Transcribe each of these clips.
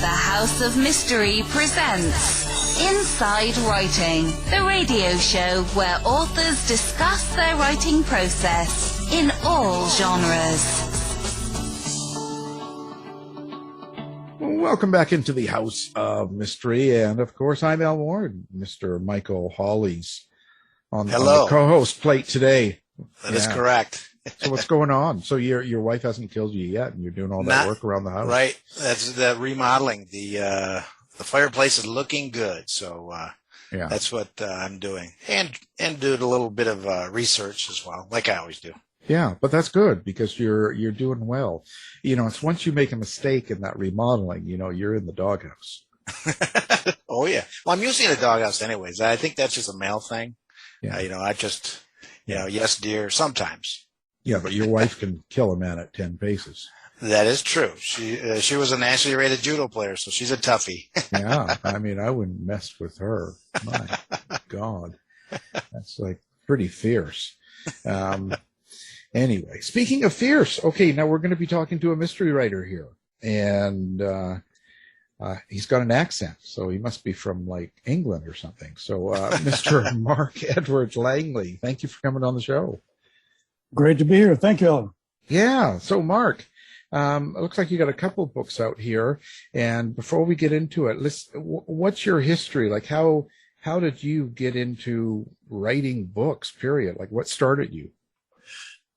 The House of Mystery presents Inside Writing, the radio show where authors discuss their writing process in all genres. Welcome back into the House of Mystery, and of course, I'm Al Ward. Mr. Michael Hawley's on the co-host plate today. That is correct. So what's going on? So your wife hasn't killed you yet, and you're doing all that work around the house, right? That's the remodeling. The fireplace is looking good, so that's what I'm doing, and doing a little bit of research as well, like I always do. Yeah, but that's good because you're doing well. You know, it's once you make a mistake in that remodeling, you know, you're in the doghouse. Oh yeah. Well, I'm using the doghouse anyways. I think that's just a male thing. Yeah. I just, yes, dear, sometimes. Yeah, but your wife can kill a man at 10 paces. That is true. She was a nationally rated judo player, so she's a toughie. Yeah, I mean, I wouldn't mess with her. My God, that's like pretty fierce. Anyway, speaking of fierce, okay, now we're going to be talking to a mystery writer here, and he's got an accent, so he must be from like England or something. So, Mr. Mark Edwards Langley, thank you for coming on the show. Great to be here. Thank you, Ellen. Yeah. So, Mark, it looks like you got a couple of books out here. And before we get into it, what's your history? Like, how did you get into writing books, period? Like, what started you?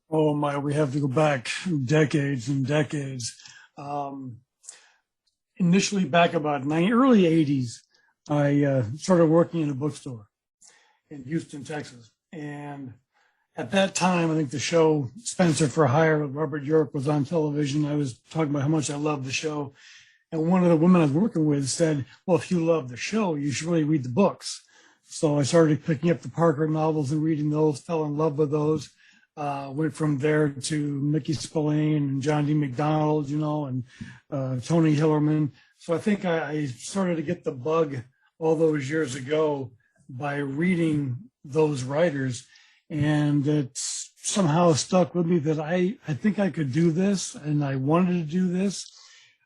Oh, my, we have to go back decades and decades. Initially, back about early 80s, I started working in a bookstore in Houston, Texas. And at that time, I think the show Spencer for Hire with Robert York was on television. I was talking about how much I loved the show. And one of the women I was working with said, well, if you love the show, you should really read the books. So I started picking up the Parker novels and reading those, fell in love with those. Went from there to Mickey Spillane and John D. McDonald, and Tony Hillerman. So I think I started to get the bug all those years ago by reading those writers. And it's somehow stuck with me that I think I could do this, and I wanted to do this.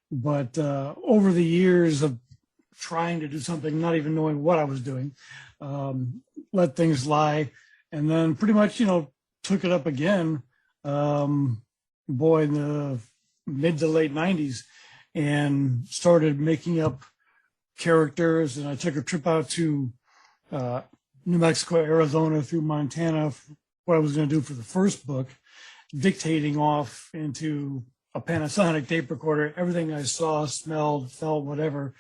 But over the years of trying to do something, not even knowing what I was doing, let things lie. And then pretty much, took it up again, in the mid to late 90s, and started making up characters. And I took a trip out to New Mexico, Arizona, through Montana, what I was going to do for the first book, dictating off into a Panasonic tape recorder, everything I saw, smelled, felt, whatever.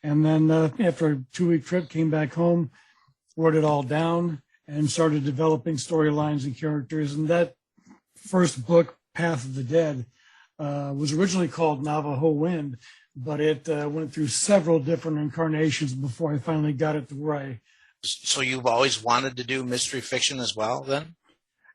And then after a 2-week trip, came back home, wrote it all down, and started developing storylines and characters. And that first book, Path of the Dead, was originally called Navajo Wind, but it went through several different incarnations before I finally got it to where I... So you've always wanted to do mystery fiction as well, then?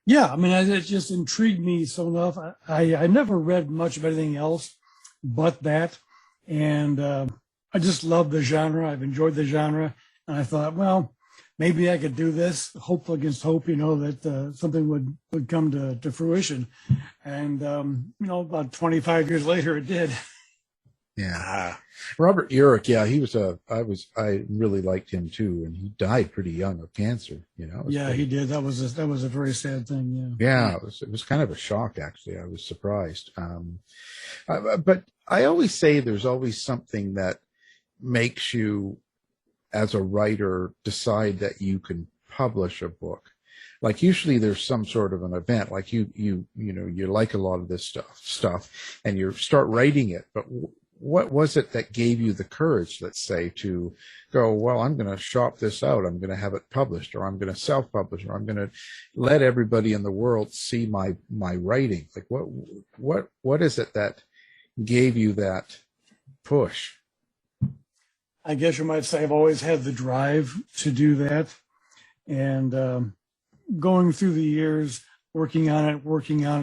Yeah, I mean, it just intrigued me so enough. I never read much of anything else but that, and I just love the genre. I've enjoyed the genre, and I thought, well, maybe I could do this, hope against hope, that something would come to fruition. And, about 25 years later, it did. Yeah. Robert Urich, I really liked him too. And he died pretty young of cancer, He did. That was a very sad thing. Yeah. It was kind of a shock, actually. I was surprised. But I always say there's always something that makes you, as a writer, decide that you can publish a book. Like usually there's some sort of an event, like you like a lot of this stuff and you start writing it. But what was it that gave you the courage, let's say, to go, well, I'm going to shop this out. I'm going to have it published, or I'm going to self-publish, or I'm going to let everybody in the world see my writing. Like what is it that gave you that push? I guess you might say I've always had the drive to do that. And going through the years, working on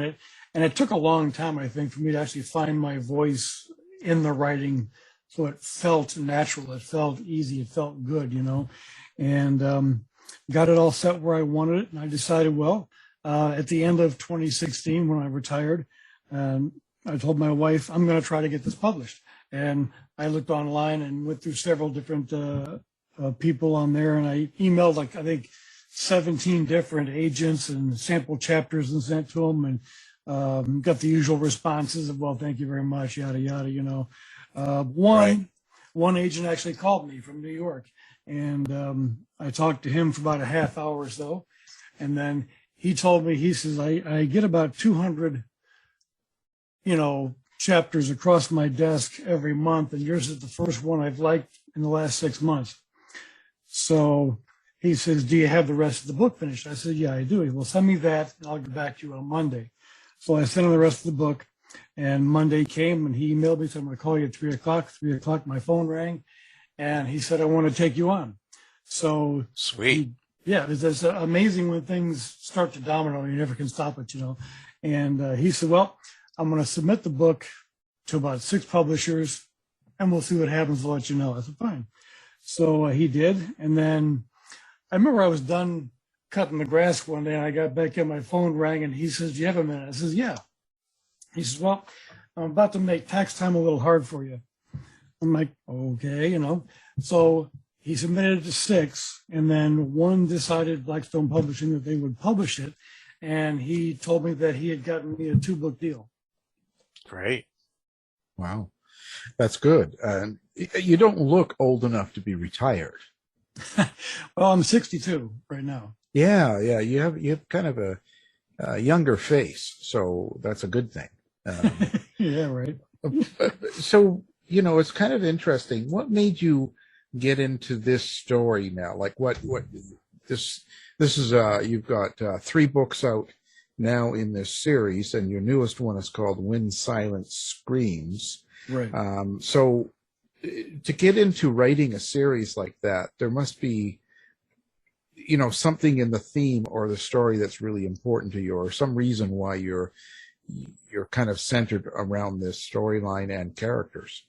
it. And it took a long time, I think, for me to actually find my voice in the writing. So it felt natural. It felt easy. It felt good, and got it all set where I wanted it. And I decided, at the end of 2016, when I retired, I told my wife, I'm going to try to get this published. And I looked online and went through several different people on there, and I emailed I think 17 different agents and sample chapters and sent to them, and got the usual responses of, well, thank you very much, yada yada. One agent actually called me from New York, and I talked to him for about a half hour or so, and then he told me, he says, I get about 200 chapters across my desk every month, and yours is the first one I've liked in the last 6 months. So he says, do you have the rest of the book finished? I said, yeah, I do. He will send me that, and I'll get back to you on Monday. So I sent him the rest of the book, and Monday came, and he emailed me, said, I'm going to call you at 3 o'clock. 3 o'clock, my phone rang, and he said, I want to take you on. So sweet. It's amazing when things start to domino. You never can stop it, And he said, well, I'm going to submit the book to about 6 publishers, and we'll see what happens. I'll let you know. I said, fine. So he did. And then I remember I was done cutting the grass one day, and I got back in, my phone rang, and he says, do you have a minute? I says, yeah. He says, well, I'm about to make tax time a little hard for you. I'm like, okay, So he submitted it to 6, and then one decided, Blackstone Publishing, that they would publish it. And he told me that he had gotten me a 2-book deal. Great. Wow. That's good. You don't look old enough to be retired. Well, I'm 62 right now. Yeah. You have kind of a younger face, so that's a good thing. Yeah, right. So, it's kind of interesting. What made you get into this story now? Like what this is, you've got 3 books out now in this series, and your newest one is called When Silence Screams. Right. So to get into writing a series like that, there must be, something in the theme or the story that's really important to you, or some reason why you're kind of centered around this storyline and characters.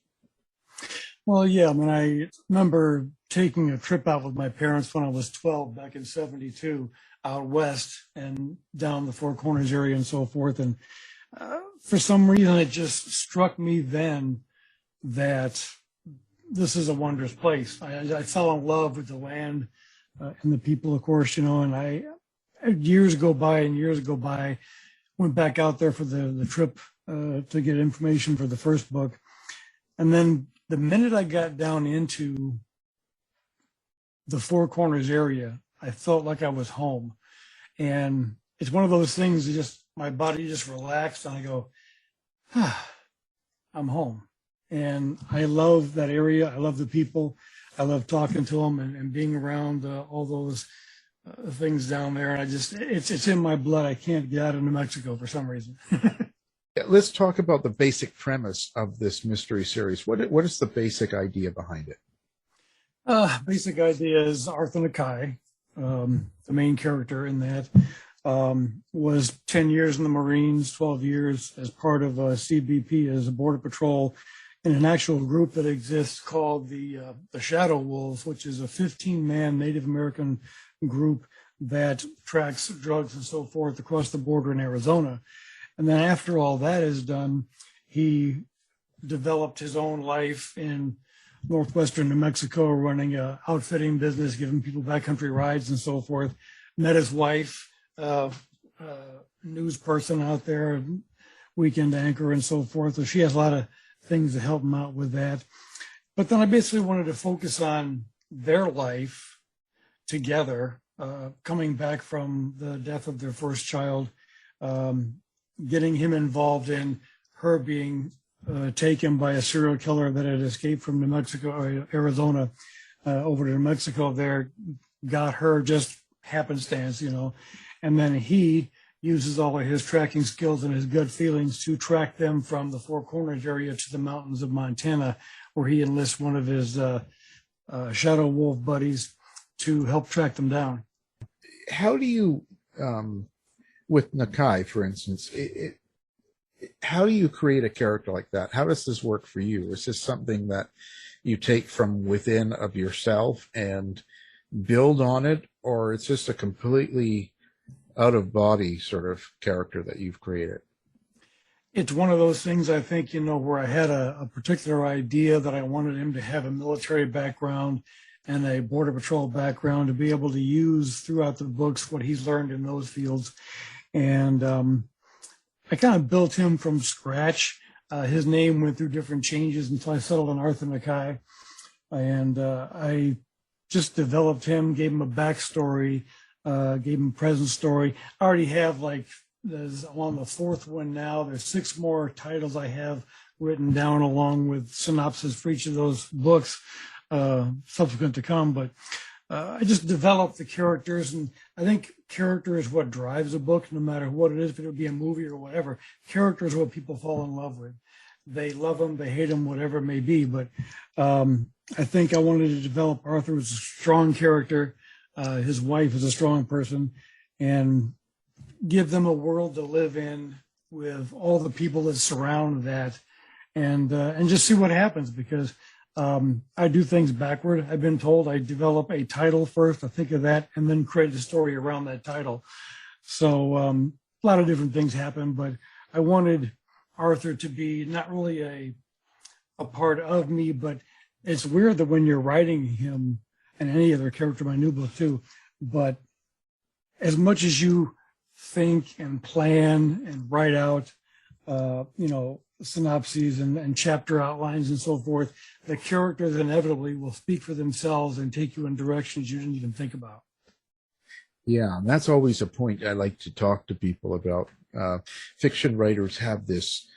Well, yeah, I remember taking a trip out with my parents when I was 12 back in 72 out west and down the Four Corners area and so forth. And for some reason, it just struck me then that this is a wondrous place. I fell in love with the land and the people, of course, and years go by, went back out there for the trip to get information for the first book. And then the minute I got down into the Four Corners area, I felt like I was home. And it's one of those things that my body just relaxed, and I go, I'm home. And I love that area. I love the people. I love talking to them and being around all those things down there. And it's in my blood. I can't get out of New Mexico for some reason. Let's talk about the basic premise of this mystery series. What is the basic idea behind it? Basic idea is Arthur Nakai, the main character in that, was 10 years in the Marines, 12 years as part of CBP as a Border Patrol in an actual group that exists called the Shadow Wolves, which is a 15-man Native American group that tracks drugs and so forth across the border in Arizona. And then after all that is done, he developed his own life in northwestern New Mexico, running a outfitting business, giving people backcountry rides and so forth. Met his wife, news person out there, weekend anchor and so forth. So she has a lot of things to help him out with that. But then I basically wanted to focus on their life together, coming back from the death of their first child, getting him involved in her being taken by a serial killer that had escaped from New Mexico or Arizona over to New Mexico there, got her just happenstance, and then he uses all of his tracking skills and his gut feelings to track them from the Four Corners area to the mountains of Montana, where he enlists one of his Shadow Wolf buddies to help track them down. How do you, with Nakai, for instance, how do you create a character like that? How does this work for you? Is this something that you take from within of yourself and build on it, or it's just a completely out of body sort of character that you've created? It's one of those things, I think, where I had a particular idea that I wanted him to have a military background and a border patrol background to be able to use throughout the books what he's learned in those fields. And I kind of built him from scratch. His name went through different changes until I settled on Arthur Nakai. And I just developed him, gave him a backstory, gave him a present story. I already have I'm on the fourth one now. There's 6 more titles I have written down along with synopsis for each of those books, subsequent to come. But I just developed the characters, and I think character is what drives a book, no matter what it is, if it would be a movie or whatever. Character is what people fall in love with. They love them, they hate them, whatever it may be. But I think I wanted to develop Arthur as a strong character. His wife is a strong person, and give them a world to live in with all the people that surround that, and just see what happens, because I do things backward. I've been told I develop a title first, I think of that, and then create a story around that title. So a lot of different things happen, but I wanted Arthur to be not really a part of me, but it's weird that when you're writing him, and any other character in my new book too, but as much as you think and plan and write out, synopses and chapter outlines and so forth, the characters inevitably will speak for themselves and take you in directions you didn't even think about. Yeah, and that's always a point I like to talk to people about. Fiction writers have this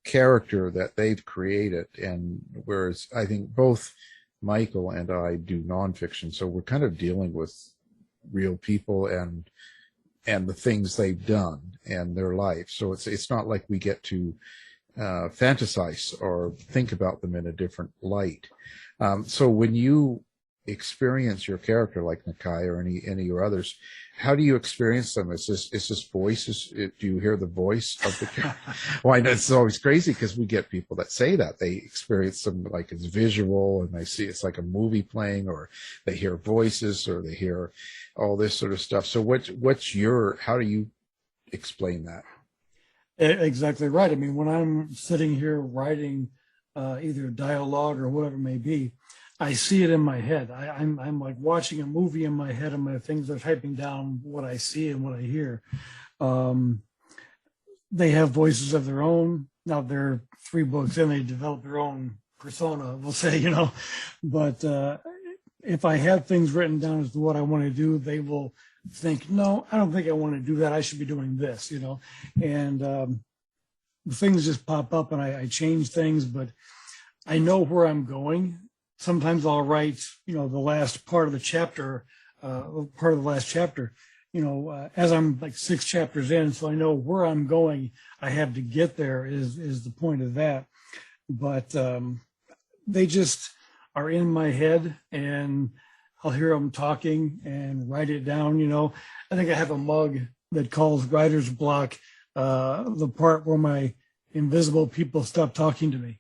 character that they've created, and whereas I think both Michael and I do nonfiction, so we're kind of dealing with real people and the things they've done and their life. So it's not like we get to fantasize or think about them in a different light. So when you experience your character like Nakai or any of your others, how do you experience them? Is this voice? Do you hear the voice of the character? Well, I know it's always crazy because we get people that say that they experience them like it's visual and they see it's like a movie playing, or they hear voices, or they hear all this sort of stuff. So how do you explain that? Exactly right. I mean, when I'm sitting here writing either dialogue or whatever it may be, I see it in my head. I'm like watching a movie in my head, and my things are typing down what I see and what I hear. They have voices of their own. Now they're 3 books in, they develop their own persona, we'll say, but if I have things written down as to what I want to do, they will think, no, I don't think I want to do that. I should be doing this, and things just pop up and I change things, but I know where I'm going. Sometimes I'll write, the last part of the chapter, as I'm like 6 chapters in, so I know where I'm going. I have to get there is the point of that. But they just are in my head, and I'll hear them talking and write it down. I think I have a mug that calls writer's block, the part where my invisible people stop talking to me.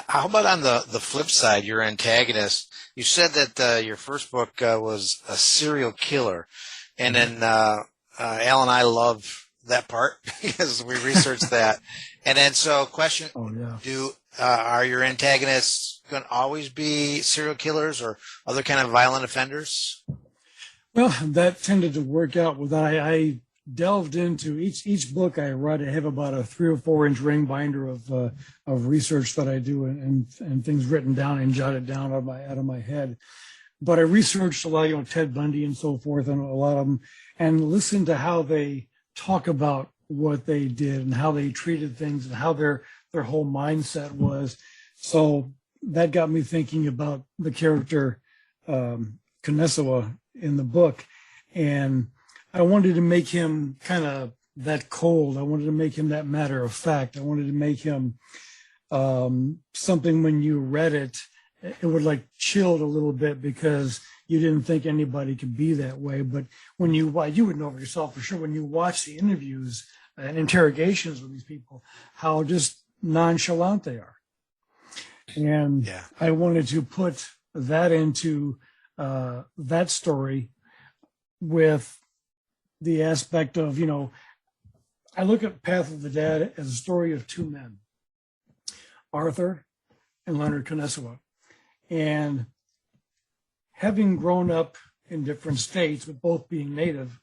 How about on the flip side, your antagonist? You said that your first book was a serial killer, and then Al and I love that part because we researched that. And then, so question: are your antagonists going to always be serial killers or other kind of violent offenders? Well, that tended to work out with I delved into each book I write. I have about a 3 or 4 inch ring binder of research that I do and things written down and jotted down out of my head. But I researched a lot, Ted Bundy and so forth, and a lot of them, and listened to how they talk about what they did and how they treated things and how their whole mindset was. So that got me thinking about the character Kanesawa in the book, and I wanted to make him kind of that cold. I wanted to make him that matter of fact. I wanted to make him something when you read it, it would like chilled a little bit because you didn't think anybody could be that way. But when you would know for yourself for sure, when you watch the interviews and interrogations with these people, how just nonchalant they are. And I wanted to put that into that story with the aspect of, I look at Path of the Dead as a story of two men, Arthur and Leonard Konesewa. And having grown up in different states, but both being native,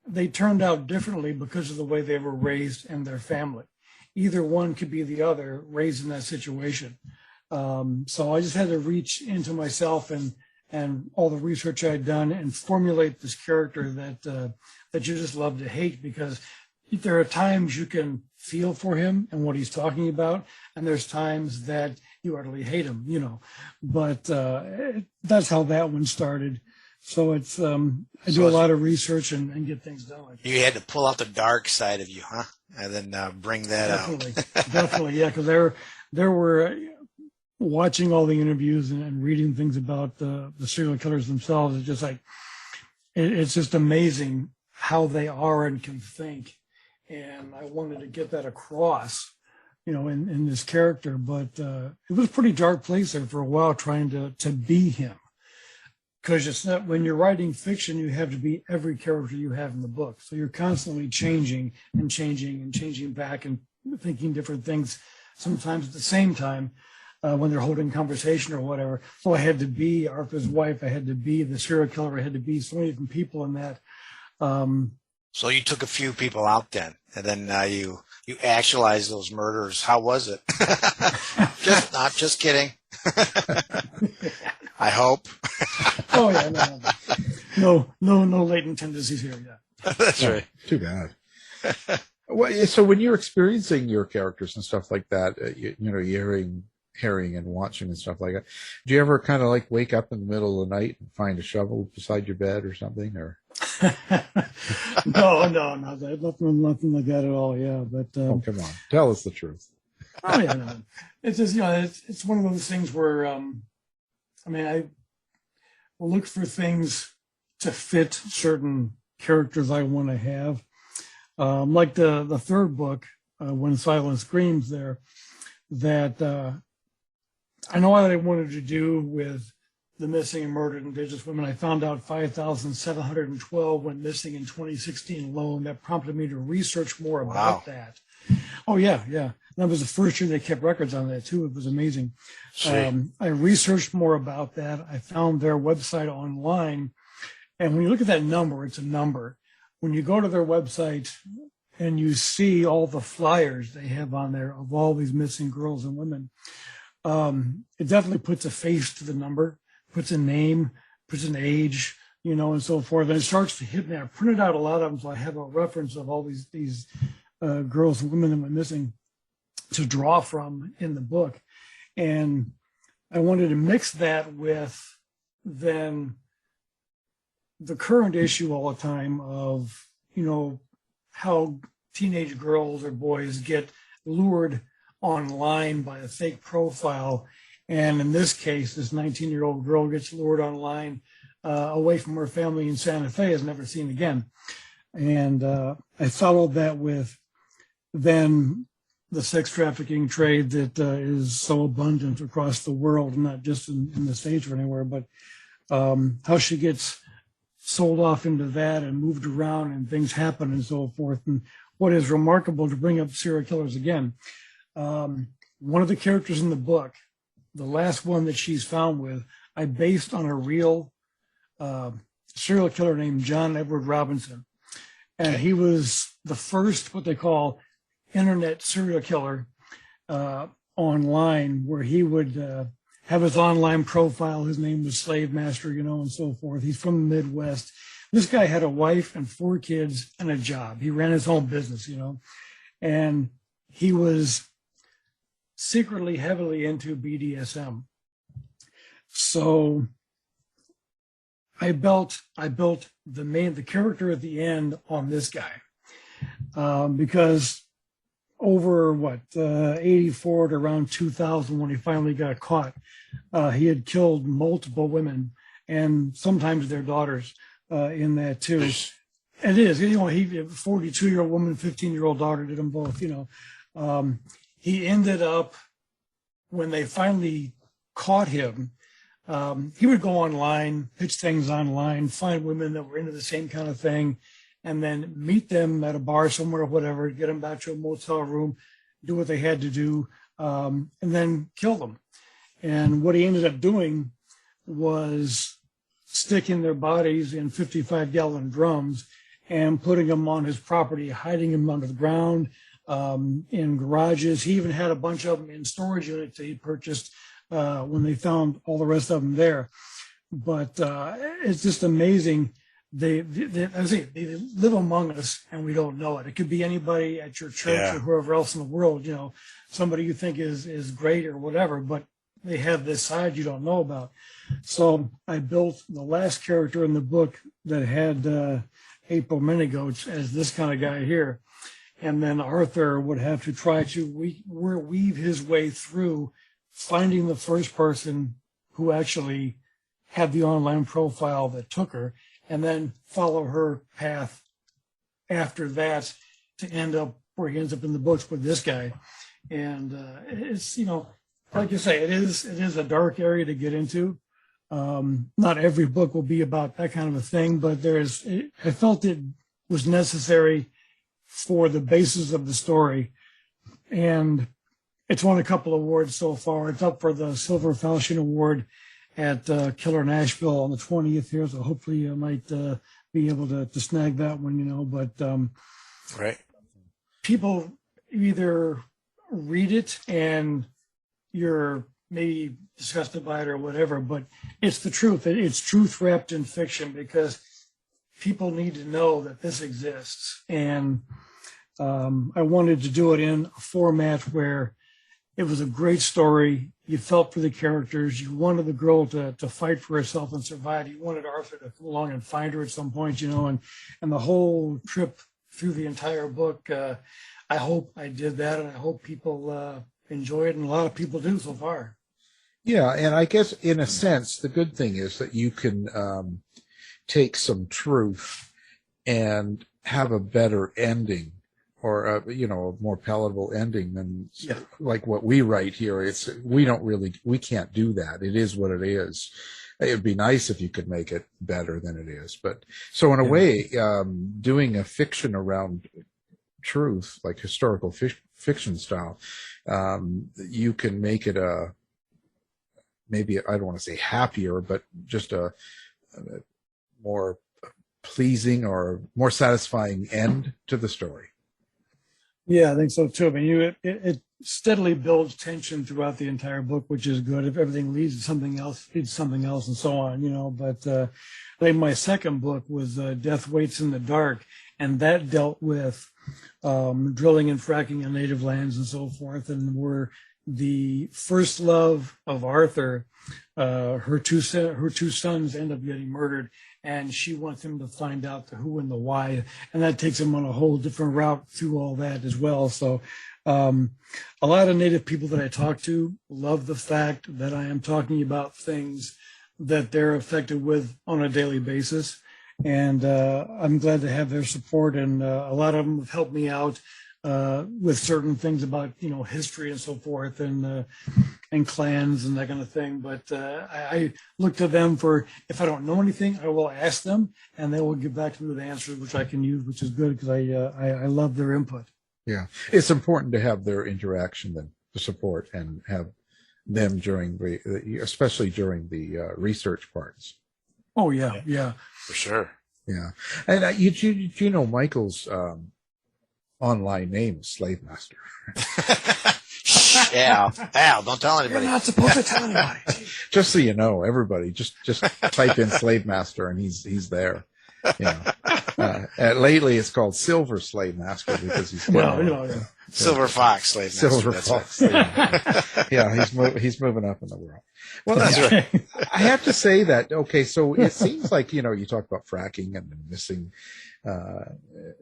they turned out differently because of the way they were raised and their family. Either one could be the other, raised in that situation. So I just had to reach into myself and all the research I'd done and formulate this character that you just love to hate, because there are times you can feel for him and what he's talking about, and there's times that you utterly hate him, you know. But that's how that one started. So it's I do a lot of research and get things done like that. You had to pull out the dark side of you, huh? And then bring that Definitely, out. definitely, yeah. Because there were watching all the interviews and reading things about the serial killers themselves. It's just like it's just amazing how they are and can think. And I wanted to get that across, you know, in this character. But it was a pretty dark place there for a while, trying to be him. Because it's not, when you're writing fiction, you have to be every character you have in the book. So you're constantly changing and changing and changing back and thinking different things, sometimes at the same time when they're holding conversation or whatever. So I had to be Arthur's wife. I had to be the serial killer. I had to be so many different people in that. So you took a few people out then, and then you actualized those murders. How was it? Just kidding. I hope. Oh yeah, no latent tendencies here yet. That's right. Too bad. Well, so when you're experiencing your characters and stuff like that, you know, you're hearing and watching and stuff like that, do you ever kind of like wake up in the middle of the night and find a shovel beside your bed or something, or? No, nothing like that at all. Yeah, but Oh, come on, tell us the truth. Oh yeah, no. It's just, you know, it's one of those things where I mean, I look for things to fit certain characters I want to have. Like the third book, When Silence Screams, there, that I know what I wanted to do with the missing and murdered indigenous women. I found out 5,712 went missing in 2016 alone. That prompted me to research more about that. Oh yeah, yeah. That was the first year they kept records on that too. It was amazing. I researched more about that. I found their website online, and when you look at that number, it's a number. When you go to their website and you see all the flyers they have on there of all these missing girls and women, it definitely puts a face to the number, puts a name, puts an age, you know, and so forth. And it starts to hit me. I printed out a lot of them, so I have a reference of all these girls and women that went missing to draw from in the book. And I wanted to mix that with then the current issue all the time of, you know, how teenage girls or boys get lured online by a fake profile. And in this case, this 19-year-old girl gets lured online away from her family in Santa Fe, is never seen again. And I followed that with then the sex trafficking trade that is so abundant across the world, not just in the States or anywhere, but how she gets sold off into that and moved around and things happen and so forth. And what is remarkable, to bring up serial killers again, one of the characters in the book, the last one that she's found with, I based on a real serial killer named John Edward Robinson. And he was the first, what they call, internet serial killer online, where he would have his online profile. His name was Slave Master, you know, and so forth. He's from the Midwest. This guy had a wife and 4 kids and a job. He ran his own business, you know, and he was secretly heavily into BDSM. So I built the character at the end on this guy because over 84 to around 2000, when he finally got caught, he had killed multiple women and sometimes their daughters in that too. It is, you know, he 42-year-old woman, 15-year-old daughter, did them both, you know. He ended up, when they finally caught him, he would go online, pitch things online, find women that were into the same kind of thing, and then meet them at a bar somewhere or whatever, get them back to a motel room, do what they had to do, and then kill them. And what he ended up doing was sticking their bodies in 55-gallon drums and putting them on his property, hiding them under the ground, in garages. He even had a bunch of them in storage units that he purchased when they found all the rest of them there. But it's just amazing. They live among us and we don't know it. It could be anybody at your church or whoever else in the world, you know, somebody you think is great or whatever, but they have this side you don't know about. So I built the last character in the book that had April Minigoats as this kind of guy here. And then Arthur would have to try to weave his way through finding the first person who actually had the online profile that took her, and then follow her path after that to end up where he ends up in the books with this guy. And it's, you know, like you say, it is a dark area to get into. Not every book will be about that kind of a thing, but I felt it was necessary for the basis of the story. And it's won a couple awards so far. It's up for the Silver Falchion Award at Killer Nashville on the 20th here, so hopefully I might be able to snag that one, you know. But right, people either read it and you're maybe disgusted by it or whatever, but it's the truth. It's truth wrapped in fiction, because people need to know that this exists. And I wanted to do it in a format where it was a great story. You felt for the characters. You wanted the girl to fight for herself and survive. You wanted Arthur to come along and find her at some point, you know, and the whole trip through the entire book. I hope I did that, and I hope people enjoy it, and a lot of people do so far. Yeah, and I guess in a sense, the good thing is that you can take some truth and have a better ending, or you know, a more palatable ending than like what we write here. We can't do that. It is what it is. It'd be nice if you could make it better than it is. But so in a way, doing a fiction around truth, like historical fiction style, you can make it maybe, I don't want to say happier, but just a more pleasing or more satisfying end to the story. Yeah, I think so too. I mean, it steadily builds tension throughout the entire book, which is good. If everything leads to something else, leads to something else, and so on, you know. But I think my second book was Death Waits in the Dark, and that dealt with drilling and fracking in native lands and so forth, and were the first love of Arthur. Her two sons end up getting murdered, and she wants him to find out the who and the why, and that takes him on a whole different route through all that as well. So a lot of Native people that I talk to love the fact that I am talking about things that they're affected with on a daily basis, and I'm glad to have their support, and a lot of them have helped me out with certain things about, you know, history and so forth, and clans and that kind of thing. But I look to them for, if I don't know anything, I will ask them, and they will give back to me with answers which I can use, which is good, because I love their input. Yeah, it's important to have their interaction, then, the support, and have them during especially during the research parts. Oh yeah, for sure. Yeah, and you know Michael's online name is Slave Master. Yeah, Al, don't tell anybody. You're not supposed to tell anybody. Just so you know, everybody, just type in Slave Master and he's there. You know, lately it's called Silver Slave Master because he's Silver Fox Slave Master. Silver Fox. Yeah, he's moving up in the world. Well, that's right. I have to say that. Okay, so it seems like, you know, you talk about fracking and missing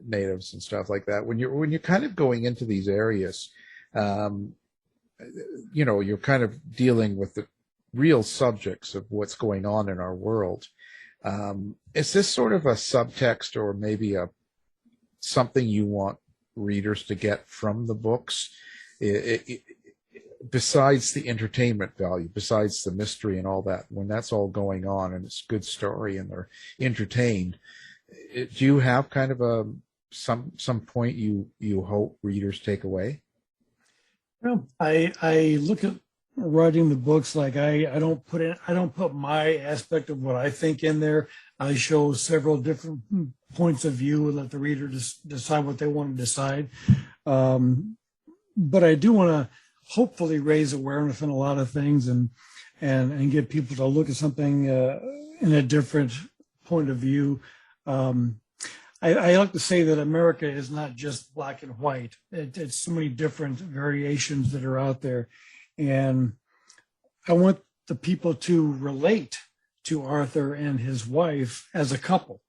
natives and stuff like that. When you're kind of going into these areas, you know, you're kind of dealing with the real subjects of what's going on in our world. Is this sort of a subtext, or maybe something you want readers to get from the books, besides the entertainment value, besides the mystery and all that? When that's all going on and it's a good story and they're entertained, Do you have kind of some point you hope readers take away? Well, I look at writing the books like I don't put my aspect of what I think in there. I show several different points of view and let the reader decide what they want to decide. But I do want to hopefully raise awareness on a lot of things and get people to look at something in a different point of view. I like to say that America is not just black and white. It's so many different variations that are out there. And I want the people to relate to Arthur and his wife as a couple,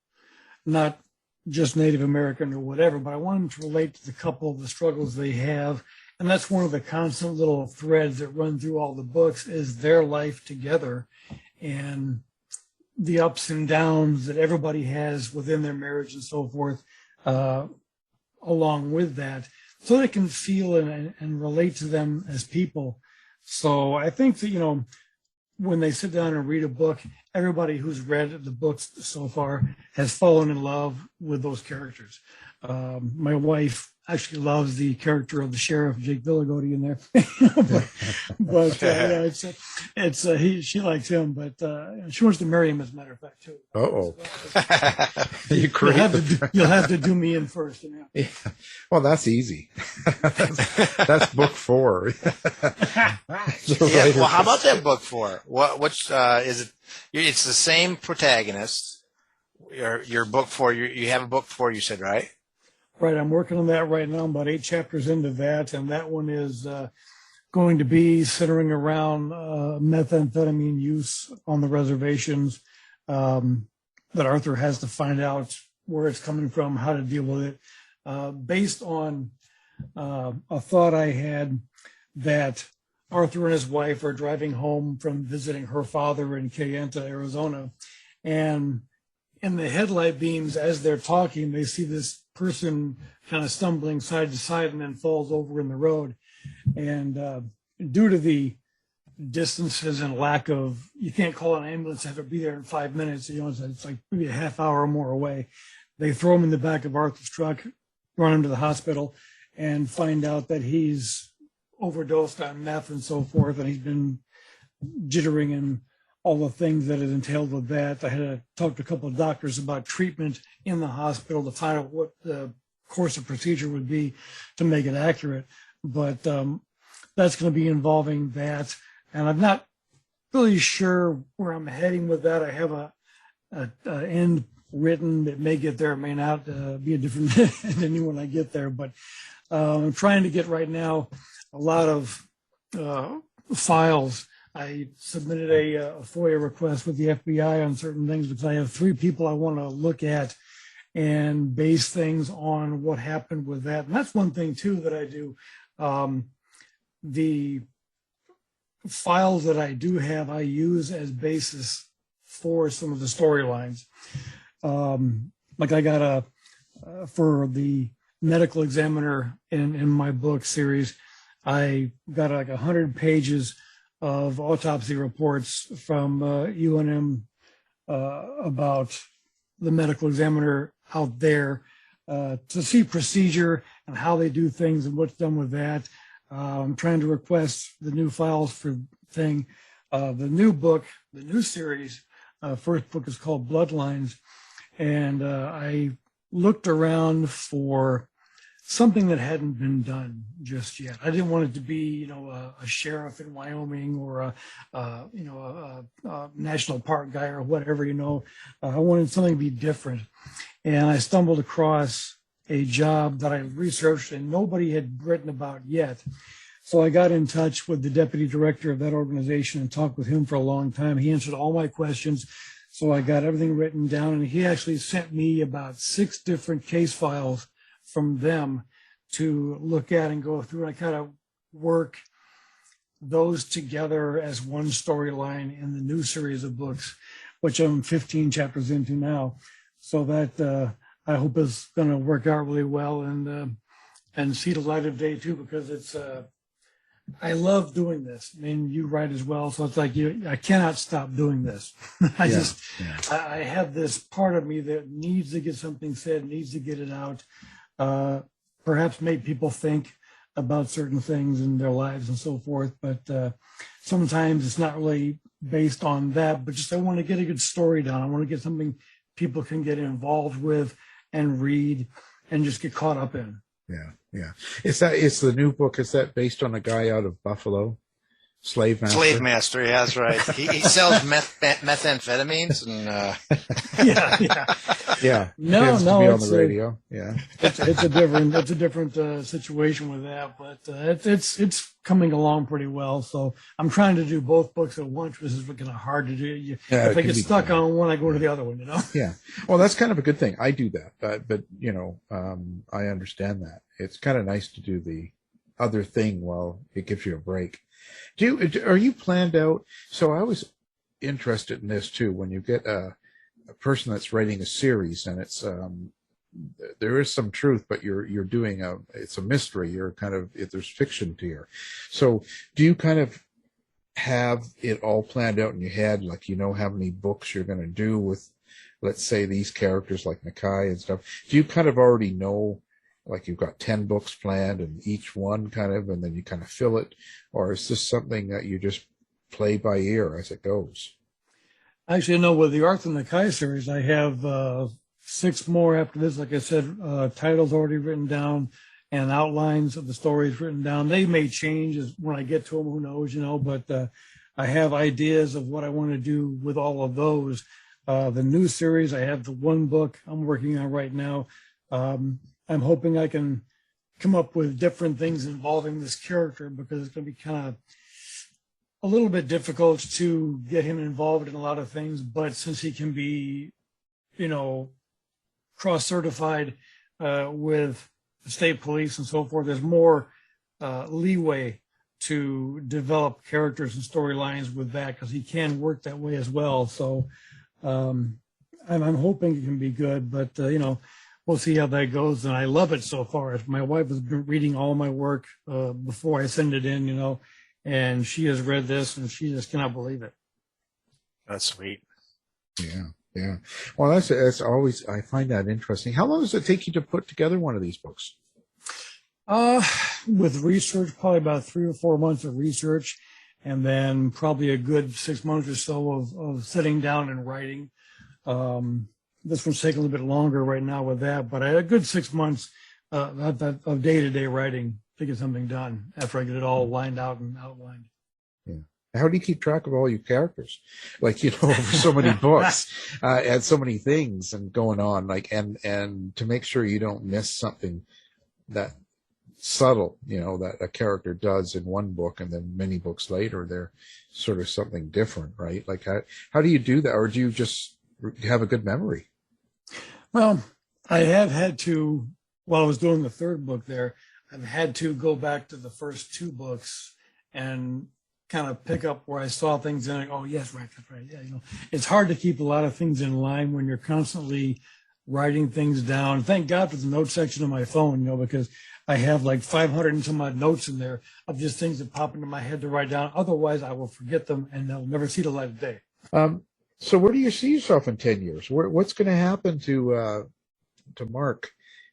not just Native American or whatever, but I want them to relate to the couple, the struggles they have. And that's one of the constant little threads that run through all the books is their life together and the ups and downs that everybody has within their marriage and so forth, along with that, so they can feel and relate to them as people. So I think that, when they sit down and read a book, everybody who's read the books so far has fallen in love with those characters. My wife actually loves the character of the sheriff, Jake Villigodi, in there, but she likes him, but she wants to marry him, as a matter of fact, too. Oh, you'll have to do me in first. Yeah. Well, that's easy. that's book 4. Well, how about that book 4? Which is it? It's the same protagonist. Your book 4. You have a book 4. You said, right? Right, I'm working on that right now. I'm about 8 chapters into that, and that one is going to be centering around methamphetamine use on the reservations. That Arthur has to find out where it's coming from, how to deal with it, based on a thought I had that Arthur and his wife are driving home from visiting her father in Kayenta, Arizona, and in the headlight beams, as they're talking, they see this person kind of stumbling side to side and then falls over in the road. And due to the distances and lack of, you can't call an ambulance, have it be there in 5 minutes. It's like maybe a half hour or more away. They throw him in the back of Arthur's truck, run him to the hospital, and find out that he's overdosed on meth and so forth, and he's been jittering and all the things that it entailed with that. I had to talk to a couple of doctors about treatment in the hospital to find out what the course of procedure would be to make it accurate. But that's going to be involving that. And I'm not really sure where I'm heading with that. I have a end written. It may get there, it may not be a different ending when I get there. But I'm trying to get right now a lot of files. I submitted a FOIA request with the FBI on certain things because I have 3 people I want to look at and base things on what happened with that. And that's one thing, too, that I do. The files that I do have, I use as basis for some of the storylines. Like I got for the medical examiner in my book series, I got like 100 pages of autopsy reports from UNM about the medical examiner out there to see procedure and how they do things and what's done with that. I'm trying to request the new files for the new book, the new series. First book is called Bloodlines, and I looked around for something that hadn't been done just yet. I didn't want it to be, a sheriff in Wyoming or a national park guy or whatever, I wanted something to be different. And I stumbled across a job that I researched and nobody had written about yet. So I got in touch with the deputy director of that organization and talked with him for a long time. He answered all my questions. So I got everything written down, and he actually sent me about 6 different case files from them to look at and go through. And I kind of work those together as one storyline in the new series of books, which I'm 15 chapters into now. So that I hope is going to work out really well and see the light of day too, because it's I love doing this. I mean, you write as well, so it's like I cannot stop doing this. I have this part of me that needs to get something said, needs to get it out, perhaps make people think about certain things in their lives and so forth. But sometimes it's not really based on that, but just I want to get a good story down. I want to get something people can get involved with and read and just get caught up in. Yeah. It's the new book. Is that based on a guy out of Buffalo? Slave Master? Slave Master, yeah, that's right. He sells methamphetamines and Yeah. No, to no, be on it's the radio. Yeah. it's a different situation with that, but it's coming along pretty well. So I'm trying to do both books at once, which is kind of hard to do. If I get stuck on one, I go to the other one. You know. Yeah. Well, that's kind of a good thing. I do that, but I understand that. It's kind of nice to do the other thing while it gives you a break. Are you planned out? So I was interested in this too. When you get a person that's writing a series, and it's there is some truth, but you're doing it's a mystery. You're kind of, if there's fiction to here. So do you kind of have it all planned out in your head, like how many books you're going to do with, let's say, these characters like Nakai and stuff? Do you kind of already know? Like you've got 10 books planned and each one kind of, and then you kind of fill it? Or is this something that you just play by ear as it goes? Actually, no, with the Arthur Nakai series, I have 6 more after this. Like I said, titles already written down and outlines of the stories written down. They may change when I get to them, who knows, but I have ideas of what I want to do with all of those. The new series, I have the 1 book I'm working on right now. I'm hoping I can come up with different things involving this character, because it's going to be kind of a little bit difficult to get him involved in a lot of things. But since he can be, cross-certified with the state police and so forth, there's more leeway to develop characters and storylines with that, because he can work that way as well. So I'm hoping it can be good, but, we'll see how that goes. And I love it so far. My wife has been reading all my work before I send it in, and she has read this and she just cannot believe it. That's sweet. Yeah. Well, that's always, I find that interesting. How long does it take you to put together one of these books? With research, probably about 3 or 4 months of research, and then probably a good 6 months or so of sitting down and writing. This one's taking a little bit longer right now with that, but I had a good 6 months of day-to-day writing to get something done after I get it all lined out and outlined. Yeah. How do you keep track of all your characters? Like, over so many books and so many things and going on, like, and to make sure you don't miss something that subtle, that a character does in one book, and then many books later, they're sort of something different, right? Like, how do you do that? Or do you just have a good memory? Well, I have had to, while I was doing the 3rd book there, I've had to go back to the first 2 books and kind of pick up where I saw things and oh, yes, right, that's right. Yeah, it's hard to keep a lot of things in line when you're constantly writing things down. Thank God for the note section of my phone, because I have like 500 and some odd notes in there of just things that pop into my head to write down. Otherwise, I will forget them and they'll never see the light of day. So where do you see yourself in 10 years? What's going to happen to Mark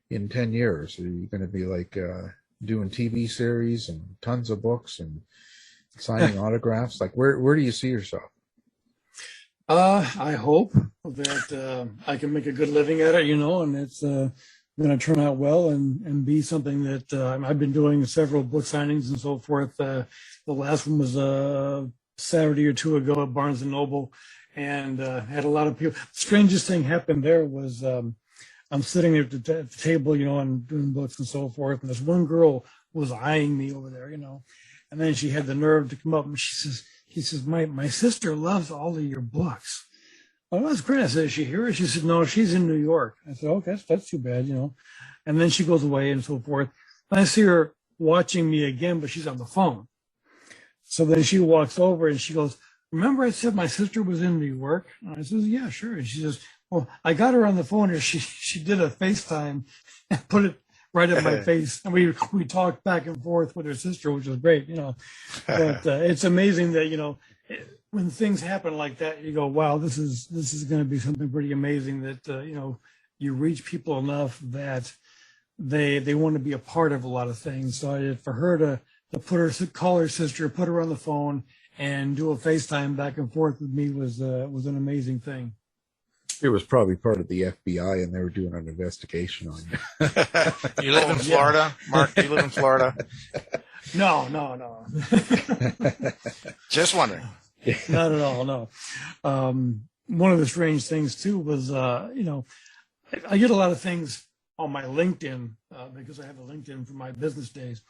in 10 years? Are you going to be like doing TV series and tons of books and signing autographs? Like, where do you see yourself? I hope that I can make a good living at it, and it's going to turn out well and be something that I've been doing several book signings and so forth. The last one was a Saturday or 2 ago at Barnes & Noble. And had a lot of people. Strangest thing happened there was I'm sitting at the table, and doing books and so forth. And this one girl was eyeing me over there, And then she had the nerve to come up and she says, my sister loves all of your books. Oh, that's great. I said, is she here? She said, no, she's in New York. I said, okay, that's too bad, And then she goes away and so forth. And I see her watching me again, but she's on the phone. So then she walks over and she goes, remember I said my sister was in New York? And I says, yeah, sure. And she says, well, I got her on the phone, and she did a FaceTime and put it right in my face. And we talked back and forth with her sister, which was great, but it's amazing that, when things happen like that, you go, wow, this is going to be something pretty amazing that, you reach people enough that they want to be a part of a lot of things. So for her to call her sister, put her on the phone and do a FaceTime back and forth with me was an amazing thing. It was probably part of the FBI, and they were doing an investigation on you. You live in Florida, Mark? Do you live in Florida? No. Just wondering. Not at all. No. One of the strange things too was, I get a lot of things on my LinkedIn because I have a LinkedIn for my business days,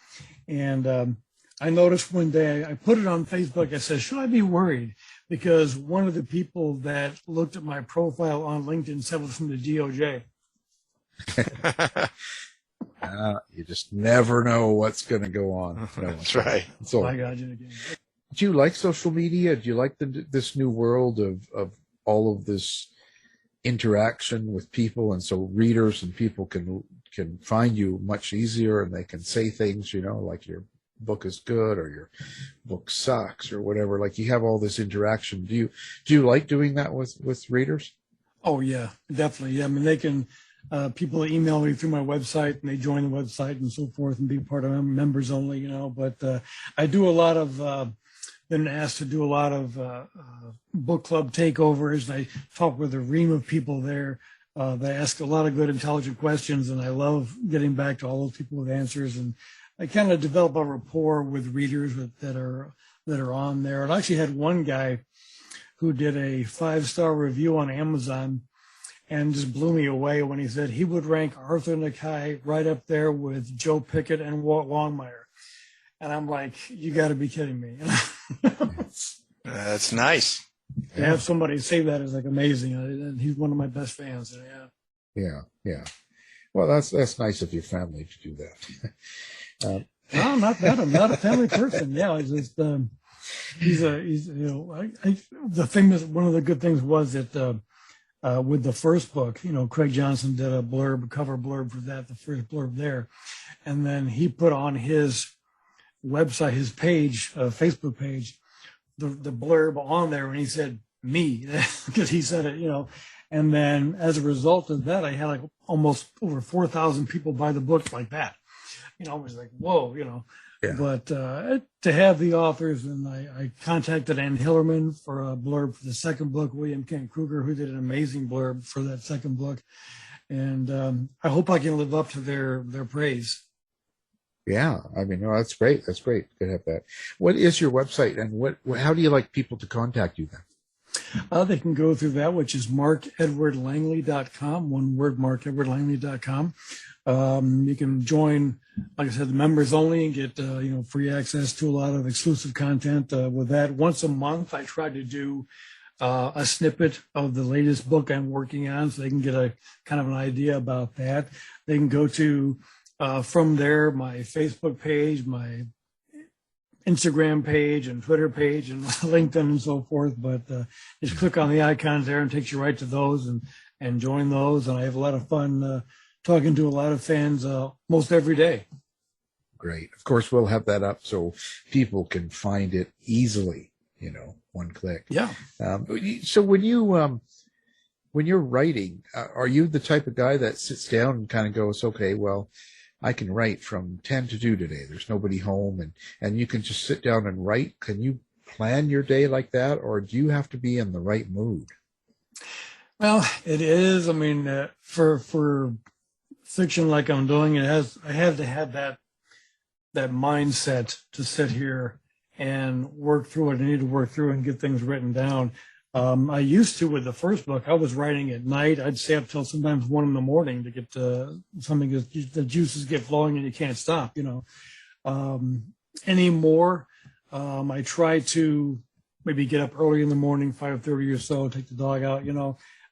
and I noticed one day I put it on Facebook. I said, "Should I be worried?" Because one of the people that looked at my profile on LinkedIn said it was from the DOJ. You just never know what's going to go on. That's right. So, I got you again. do you like social media? Do you like this new world of all of this interaction with people, and so readers and people can find you much easier, and they can say things, like your book is good or your book sucks or whatever? Like, you have all this interaction. Do you like doing that with readers? Oh yeah, definitely. Yeah, I mean, they can. People email me through my website, and they join the website and so forth and be part of members only, But I do a lot of, been asked to do a lot of book club takeovers, and I talk with a ream of people there. They ask a lot of good, intelligent questions, and I love getting back to all those people with answers. And I kind of develop a rapport with readers that are on there. And I actually had one guy who did a 5-star review on Amazon and just blew me away when he said he would rank Arthur Nakai right up there with Joe Pickett and Walt Longmire. And I'm like, you got to be kidding me. That's nice. To have somebody say that is like amazing. And he's one of my best fans. Yeah. Well, that's nice of your family to do that. No, not that. I'm not a family person. Yeah, it's just the famous. One of the good things was that with the first book, Craig Johnson did a cover blurb for that, the first blurb there, and then he put on his website, his page, Facebook page, the blurb on there, and he said me because he said it, and then as a result of that, I had like almost over 4,000 people buy the book like that. I was like, whoa, Yeah. But to have the authors, and I contacted Ann Hillerman for a blurb for the second book, William Kent Kruger, who did an amazing blurb for that second book. And I hope I can live up to their praise. Yeah, I mean, no, that's great. That's great. Good to have that. What is your website, and how do you like people to contact you then? They can go through that, which is markedwardlangley.com, one word, markedwardlangley.com. You can join, like I said, the members only, and get free access to a lot of exclusive content. With that, once a month, I try to do a snippet of the latest book I'm working on, so they can get a kind of an idea about that. They can go to from there my Facebook page, my Instagram page, and Twitter page, and LinkedIn, and so forth. But just click on the icons there, and takes you right to those, and join those. And I have a lot of fun talking to a lot of fans most every day. Great. Of course, we'll have that up so people can find it easily, one click. Yeah. So when you're writing, are you the type of guy that sits down and kind of goes, okay, well, I can write from 10 to 2 today. There's nobody home, and you can just sit down and write. Can you plan your day like that, or do you have to be in the right mood? Well, it is. I mean, for fiction like I'm doing, I have to have that mindset to sit here and work through what I need to work through and get things written down. I used to, with the first book, I was writing at night. I'd stay up till sometimes 1 a.m. to get something, the juices get flowing and you can't stop, Anymore, I try to maybe get up early in the morning, 5:30 or so, take the dog out,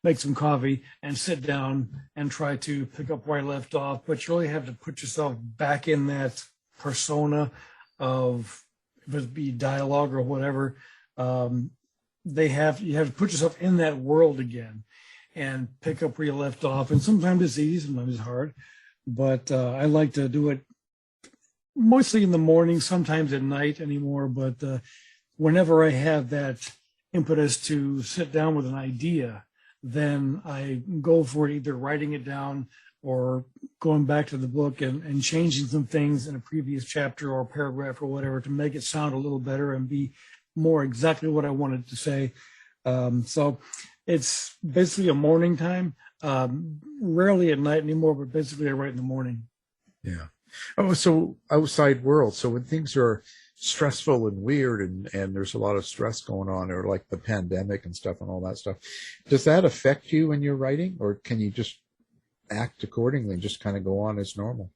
make some coffee and sit down and try to pick up where I left off. But you really have to put yourself back in that persona of, if it be dialogue or whatever, you have to put yourself in that world again and pick up where you left off. And sometimes it's easy, sometimes it's hard. but I like to do it mostly in the morning, sometimes at night anymore. But whenever I have that impetus to sit down with an idea, then I go for it, either writing it down or going back to the book and changing some things in a previous chapter or paragraph or whatever to make it sound a little better and be more exactly what I wanted to say. So it's basically a morning time, rarely at night anymore, but basically I write in the morning. Yeah. Oh, so outside world. So when things are stressful and weird and there's a lot of stress going on, or like the pandemic and stuff and all that stuff, does that affect you when you're writing, or can you just act accordingly and just kind of go on as normal?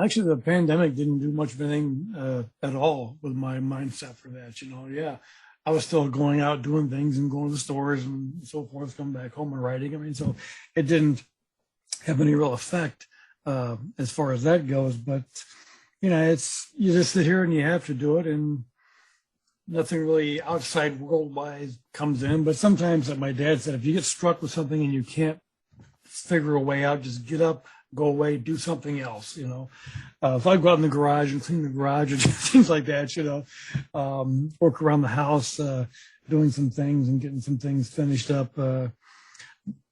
Actually, the pandemic didn't do much of anything at all with my mindset for that. Yeah, I was still going out doing things and going to the stores and so forth, coming back home and writing. I mean, so it didn't have any real effect as far as that goes. But, you just sit here and you have to do it, and nothing really outside world-wise comes in. But sometimes, like my dad said, if you get struck with something and you can't figure a way out, just get up, go away, do something else. If I go out in the garage and clean the garage and things like that, work around the house, doing some things and getting some things finished up,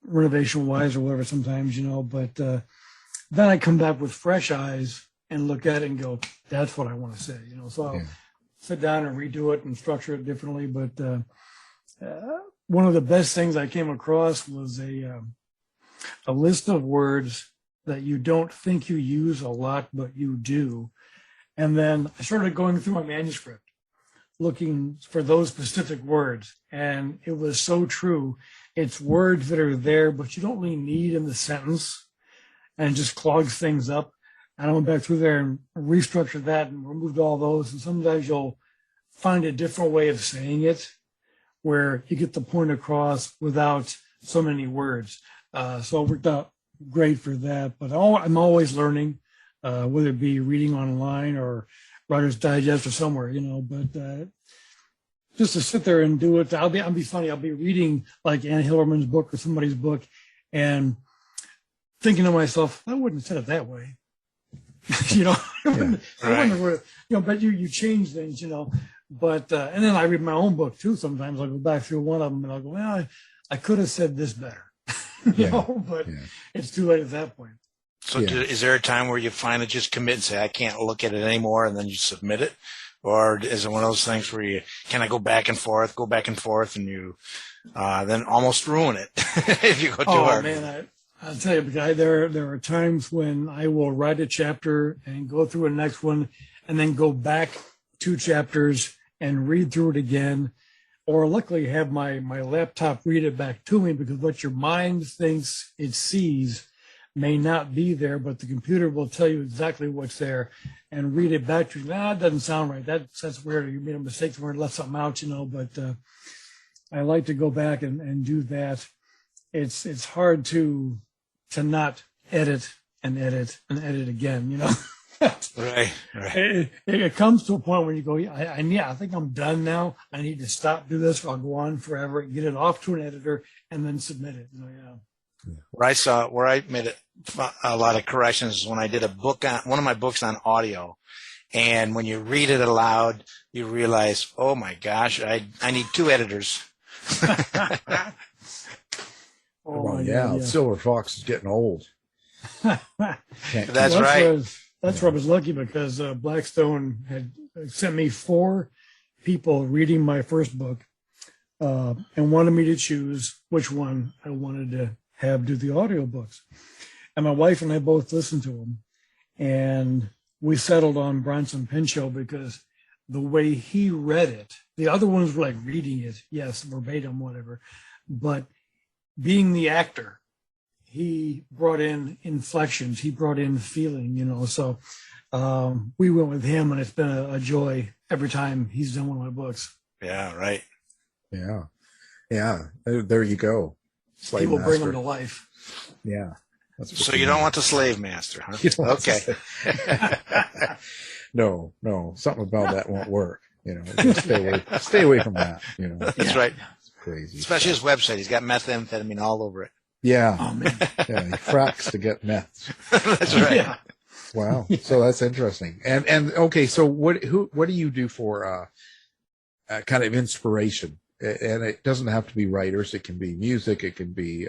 renovation wise or whatever sometimes, but then I come back with fresh eyes and look at it and go, that's what I want to say, so I'll sit down and redo it and structure it differently. But one of the best things I came across was a list of words that you don't think you use a lot, but you do. And then I started going through my manuscript, looking for those specific words. And it was so true. It's words that are there, but you don't really need in the sentence, and it just clogs things up. And I went back through there and restructured that and removed all those. And sometimes you'll find a different way of saying it where you get the point across without so many words. So it worked out great for that. But I'm always learning, whether it be reading online or Writer's Digest or somewhere, but just to sit there and do it. I'll be funny. I'll be reading like Ann Hillerman's book or somebody's book and thinking to myself, I wouldn't have said it that way. But you change things, but, and then I read my own book too. Sometimes I'll go back through one of them and I'll go, well, I could have said this better. But it's too late at that point. So is there a time where you finally just commit and say, I can't look at it anymore, and then you submit it? Or is it one of those things where you kind of go back and forth, and you then almost ruin it if you go too hard? Oh, man, I'll tell you, because there are times when I will write a chapter and go through a next one and then go back 2 chapters and read through it again. Or luckily have my laptop read it back to me, because what your mind thinks it sees may not be there, but the computer will tell you exactly what's there and read it back to you. It doesn't sound right. That's weird. You made a mistake somewhere and left something out, but I like to go back and do that. It's hard to not edit and edit and edit again, Right. It comes to a point where you go, I think I'm done now. I need to stop, do this, or I'll go on forever, get it off to an editor, and then submit it. Where I made a lot of corrections when I did one of my books on audio. And when you read it aloud, you realize, oh my gosh, I need 2 editors. Silver Fox is getting old. That's right. That's where I was lucky, because Blackstone had sent me 4 people reading my first book and wanted me to choose which one I wanted to have do the audiobooks. And my wife and I both listened to them, and we settled on Bronson Pinchot because the way he read it, the other ones were like reading it, yes, verbatim, whatever, but being the actor, he brought in inflections, he brought in feeling, so we went with him, and it's been a joy every time he's done one of my books. Yeah, right. Yeah. There you go. He will bring them to life. Yeah. So you don't want the slave master, huh? Okay. No, something about that won't work. Stay away from that. That's right. It's crazy. Especially his website. He's got methamphetamine all over it. Yeah. Oh man. Yeah. He fracks to get meth. That's right. Yeah. Wow. So that's interesting. And okay. So what do you do for, kind of inspiration? And it doesn't have to be writers. It can be music. It could be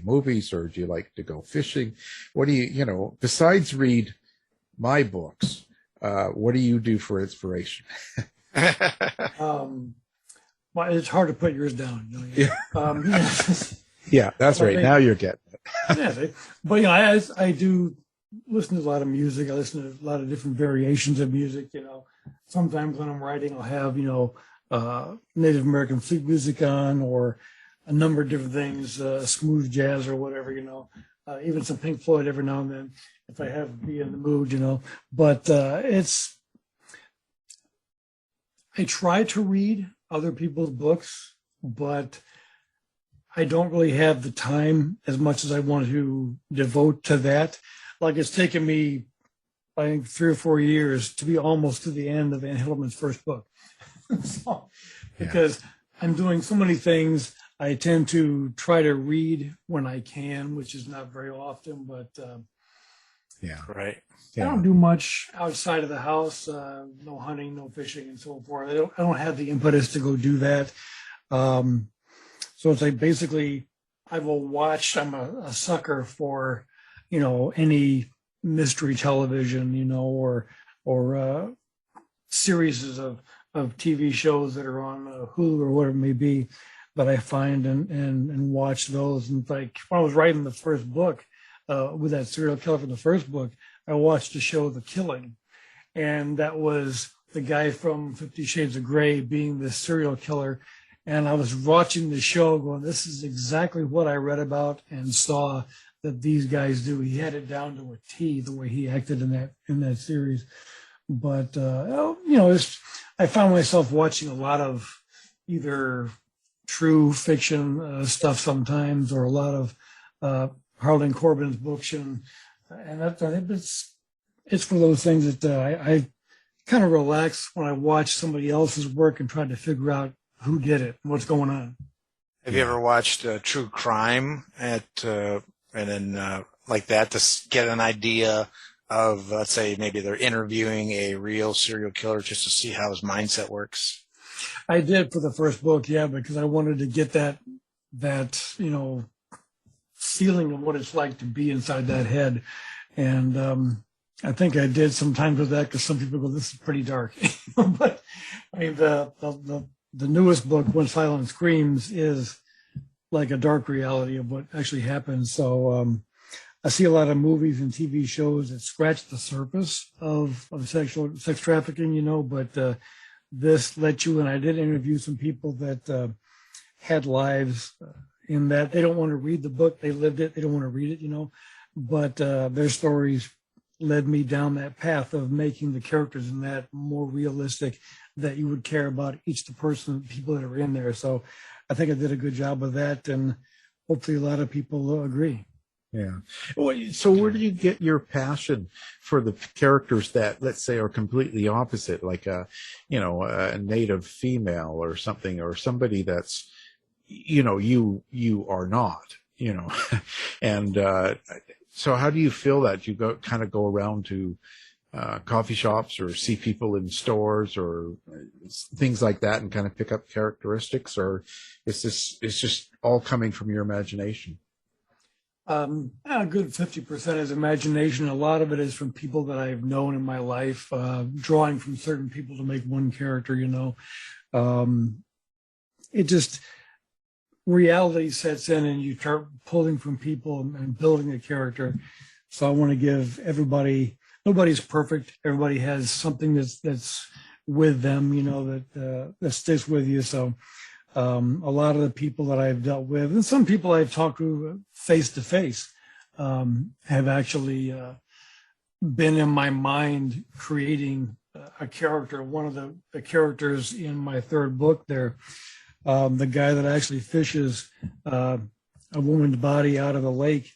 movies, or do you like to go fishing? What do besides read my books, what do you do for inspiration? Well, it's hard to put yours down. Yeah. Yeah. Yeah, that's right. Now you're getting it. Yeah, but I do listen to a lot of music. I listen to a lot of different variations of music. Sometimes when I'm writing, I'll have Native American flute music on, or a number of different things, smooth jazz or whatever. Even some Pink Floyd every now and then if I have to be in the mood. But I try to read other people's books, but I don't really have the time as much as I want to devote to that. Like, it's taken me, I think, 3 or 4 years to be almost to the end of Van Hillerman's first book. Because I'm doing so many things, I tend to try to read when I can, which is not very often, but Right. I don't do much outside of the house. No hunting, no fishing, and so forth. I don't have the impetus to go do that. So it's like, basically, I will watch. I'm a sucker for, any mystery television, or series of TV shows that are on Hulu or whatever it may be, that I find and watch those. And like, when I was writing the first book, with that serial killer from the first book, I watched the show The Killing, and that was the guy from 50 Shades of Grey being the serial killer. And I was watching the show going, this is exactly what I read about and saw that these guys do. He had it down to a T, the way he acted in that series. But, I found myself watching a lot of either true fiction stuff sometimes, or a lot of Harlan Corbin's books. And it's one of those things that I kind of relax when I watch somebody else's work and try to figure out who did it and what's going on. Have you ever watched true crime and then like that, to get an idea of, let's say, maybe they're interviewing a real serial killer just to see how his mindset works? I did for the first book, because I wanted to get that feeling of what it's like to be inside that head. And I think I did sometimes with that, because some people go, this is pretty dark. But I mean, the newest book, When Silence Screams, is like a dark reality of what actually happened. So I see a lot of movies and TV shows that scratch the surface of sex trafficking, but this let you, and I did interview some people that had lives in that they don't want to read the book, they lived it, they don't want to read it, but their stories led me down that path of making the characters in that more realistic, that you would care about each people that are in there. So I think I did a good job of that, and hopefully a lot of people agree. Yeah. Well, so where do you get your passion for the characters that, let's say, are completely opposite, like a native female or something, or somebody that's, you are not, and so how do you feel that you go around to coffee shops, or see people in stores, or things like that, and kind of pick up characteristics, or it's just all coming from your imagination? A good 50% is imagination. A lot of it is from people that I've known in my life, drawing from certain people to make one character, it just, reality sets in and you start pulling from people and building a character. So I want to give everybody, nobody's perfect. Everybody has something that's with them, that sticks with you. So a lot of the people that I've dealt with, and some people I've talked to face to face, have actually been in my mind creating a character. One of the characters in my third book there, the guy that actually fishes a woman's body out of the lake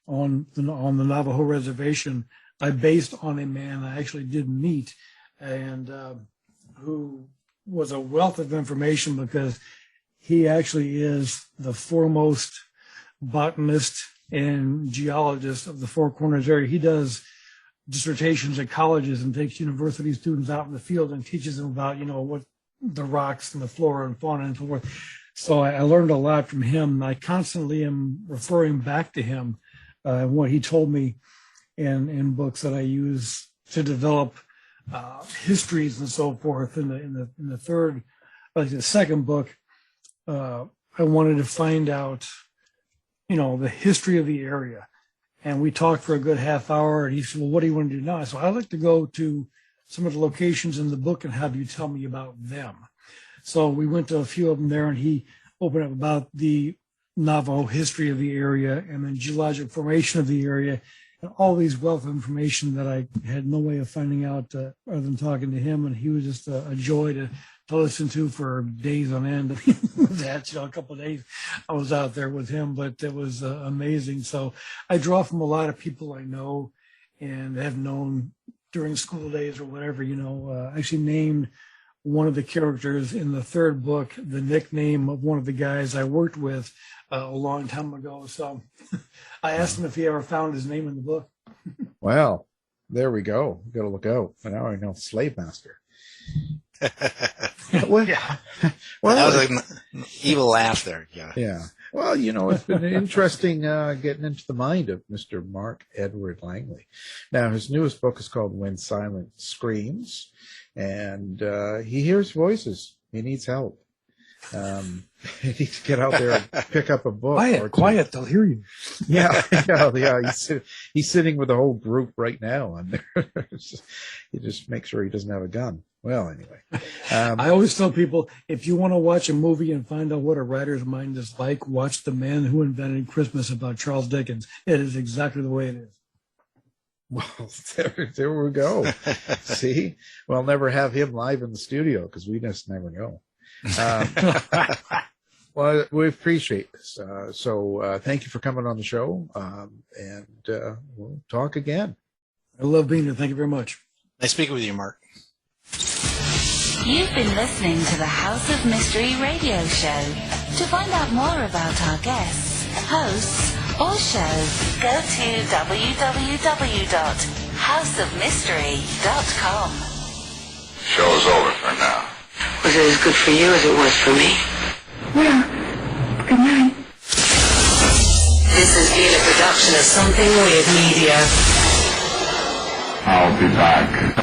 on the Navajo reservation, I based on a man I actually did meet, and who was a wealth of information, because he actually is the foremost botanist and geologist of the Four Corners area. He does dissertations at colleges and takes university students out in the field and teaches them about, what the rocks and the flora and fauna and so forth. So I learned a lot from him. I constantly am referring back to him and what he told me in books that I use to develop histories and so forth. In the second book, I wanted to find out, the history of the area. And we talked for a good half hour, and he said, well, what do you want to do now? So I'd like to go to some of the locations in the book and have you tell me about them. So we went to a few of them there, and he opened up about the Navajo history of the area and then geologic formation of the area, and all these wealth of information that I had no way of finding out other than talking to him. And he was just a joy to listen to for days on end. That's, a couple of days I was out there with him, but it was amazing. So I draw from a lot of people I know and have known during school days or whatever. I actually named one of the characters in the third book the nickname of one of the guys I worked with a long time ago. So I asked him if he ever found his name in the book. Well, there we go. Got to look out. And now I know Slave Master. Well, that was an evil laugh there. Yeah. Well, it's been interesting getting into the mind of Mr. Mark Edward Langley. Now, his newest book is called When Silence Screams, and he hears voices. He needs help. He needs to get out there and pick up a book. Quiet, they'll hear you. Yeah. He's sitting with a whole group right now, and he just make sure he doesn't have a gun. Well, anyway. I always tell people, if you want to watch a movie and find out what a writer's mind is like, watch The Man Who Invented Christmas about Charles Dickens. It is exactly the way it is. Well, there we go. See? We'll never have him live in the studio because we just never know. Well, we appreciate this. So thank you for coming on the show, and we'll talk again. I love being here. Thank you very much. Nice speaking with you, Mark. You've been listening to the House of Mystery radio show. To find out more about our guests, hosts, or shows, go to www.houseofmystery.com. Show's over for now. Was it as good for you as it was for me? Well, good night. This has been a production of Something Weird Media. I'll be back.